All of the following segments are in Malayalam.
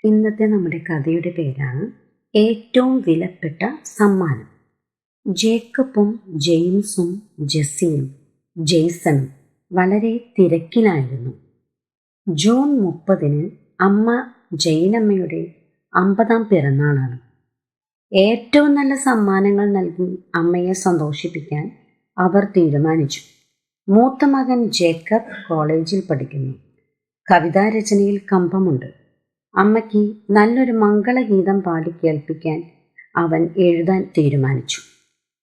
ഇന്നത്തെ നമ്മുടെ കഥയുടെ പേരാണ് ഏറ്റവും വിലപ്പെട്ട സമ്മാനം. ജേക്കബും ജെയിംസും ജെസ്സിയും ജെയ്സണും വളരെ തിരക്കിലായിരുന്നു. ജൂൺ 30 അമ്മ ജൈനമ്മയുടെ 50ാം പിറന്നാളാണ്. ഏറ്റവും നല്ല സമ്മാനങ്ങൾ നൽകി അമ്മയെ സന്തോഷിപ്പിക്കാൻ അവർ തീരുമാനിച്ചു. മൂത്ത മകൻ ജേക്കബ് കോളേജിൽ പഠിക്കുന്നു. കവിതാരചനയിൽ കമ്പമുണ്ട്. അമ്മയ്ക്ക് നല്ലൊരു മംഗളഗീതം പാടി കേൾപ്പിക്കാൻ അവൻ എഴുതാൻ തീരുമാനിച്ചു.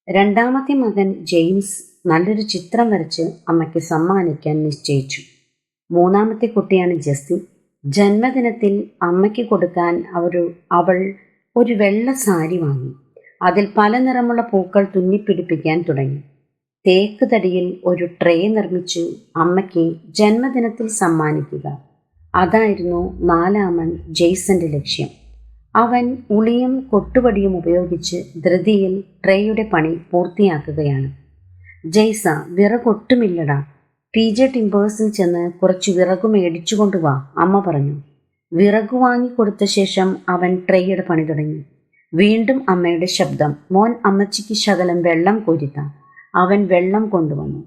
രണ്ടാമത്തെ മകൻ ജെയിംസ് നല്ലൊരു ചിത്രം വരച്ച് അമ്മയ്ക്ക് സമ്മാനിക്കാൻ നിശ്ചയിച്ചു. മൂന്നാമത്തെ കുട്ടിയാണ് ജെസ്സി. ജന്മദിനത്തിൽ അമ്മയ്ക്ക് കൊടുക്കാൻ അവൾ ഒരു വെള്ള സാരി വാങ്ങി. അതിൽ പല നിറമുള്ള പൂക്കൾ തുന്നിപ്പിടിപ്പിക്കാൻ തുടങ്ങി. തേക്ക് തടിയിൽ ഒരു ട്രേ നിർമ്മിച്ചു അമ്മയ്ക്ക് ജന്മദിനത്തിൽ സമ്മാനിക്കുക. അതായിരുന്നു നാലാമൻ ജെയ്സന്റെ ലക്ഷ്യം. അവൻ ഉളിയും കൊട്ടുപടിയും ഉപയോഗിച്ച് ധൃതിയിൽ ട്രേയുടെ പണി പൂർത്തിയാക്കുകയാണ്. ജെയ്സ, വിറകൊട്ടുമില്ലടാ, PJ ടിമ്പേഴ്സിൽ ചെന്ന് കുറച്ച് വിറകു മേടിച്ചു കൊണ്ടുവാ, അമ്മ പറഞ്ഞു. വിറകു വാങ്ങിക്കൊടുത്ത ശേഷം അവൻ ട്രേയുടെ പണി തുടങ്ങി. വീണ്ടും അമ്മയുടെ ശബ്ദം. മോൻ, അമ്മച്ചിക്ക് ശകലം വെള്ളം കോരിത്ത. അവൻ വെള്ളം കൊണ്ടുവന്നു.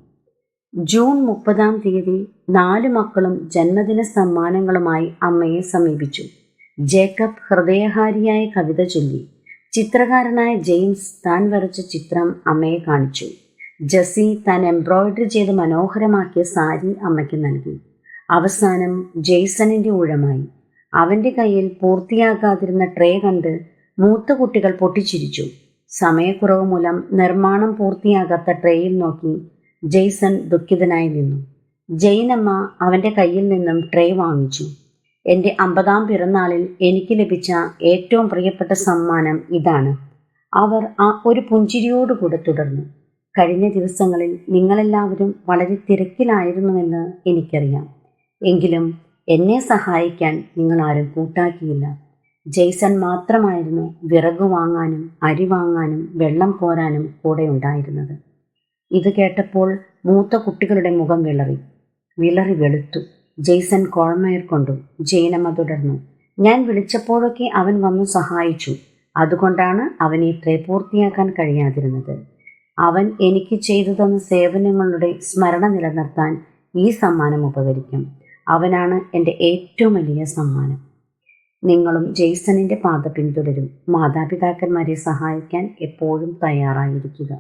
ജൂൺ 30 4 മക്കളും ജന്മദിന സമ്മാനങ്ങളുമായി അമ്മയെ സമീപിച്ചു. ജേക്കബ് ഹൃദയഹാരിയായ കവിത ചൊല്ലി. ചിത്രകാരനായ ജെയിംസ് താൻ വരച്ച ചിത്രം അമ്മയെ കാണിച്ചു. ജെസ്സി താൻ എംബ്രോയിഡറി ചെയ്ത് മനോഹരമാക്കിയ സാരി അമ്മയ്ക്ക് നൽകി. അവസാനം ജെയ്സണിന്റെ ഊഴമായി. അവന്റെ കയ്യിൽ പൂർത്തിയാകാതിരുന്ന ട്രേ കണ്ട് മൂത്ത കുട്ടികൾ പൊട്ടിച്ചിരിച്ചു. സമയക്കുറവ് മൂലം നിർമ്മാണം പൂർത്തിയാകാത്ത ട്രേയിൽ നോക്കി ജെയ്സൺ ദുഃഖിതനായി നിന്നു. ജൈനമ്മ അവൻ്റെ കയ്യിൽ നിന്നും ട്രേ വാങ്ങിച്ചു. എൻ്റെ 50ാം പിറന്നാളിൽ എനിക്ക് ലഭിച്ച ഏറ്റവും പ്രിയപ്പെട്ട സമ്മാനം ഇതാണ്. അവർ ഒരു പുഞ്ചിരിയോടുകൂടെ തുടർന്നു. കഴിഞ്ഞ ദിവസങ്ങളിൽ നിങ്ങളെല്ലാവരും വളരെ തിരക്കിലായിരുന്നുവെന്ന് എനിക്കറിയാം. എങ്കിലും എന്നെ സഹായിക്കാൻ നിങ്ങളാരും കൂട്ടാക്കിയില്ല. ജെയ്സൺ മാത്രമായിരുന്നു വിറകു വാങ്ങാനും അരി വാങ്ങാനും വെള്ളം കോരാനും കൂടെ ഉണ്ടായിരുന്നത്. ഇത് കേട്ടപ്പോൾ മൂത്ത കുട്ടികളുടെ മുഖം വിളറി വെളുത്തു. ജെയ്സൺ കോൾമയർ കൊണ്ടു. ജൈനമ്മ തുടർന്നു. ഞാൻ വിളിച്ചപ്പോഴൊക്കെ അവൻ വന്നു സഹായിച്ചു. അതുകൊണ്ടാണ് അവൻ ഈ ട്രേ പൂർത്തിയാക്കാൻ കഴിയാതിരുന്നത്. അവൻ എനിക്ക് ചെയ്തു തന്ന സേവനങ്ങളുടെ സ്മരണ നിലനിർത്താൻ ഈ സമ്മാനം ഉപകരിക്കും. അവനാണ് എൻ്റെ ഏറ്റവും വലിയ സമ്മാനം. നിങ്ങളും ജെയ്സണിൻ്റെ പാത പിന്തുടരും. മാതാപിതാക്കന്മാരെ സഹായിക്കാൻ എപ്പോഴും തയ്യാറായിരിക്കുക.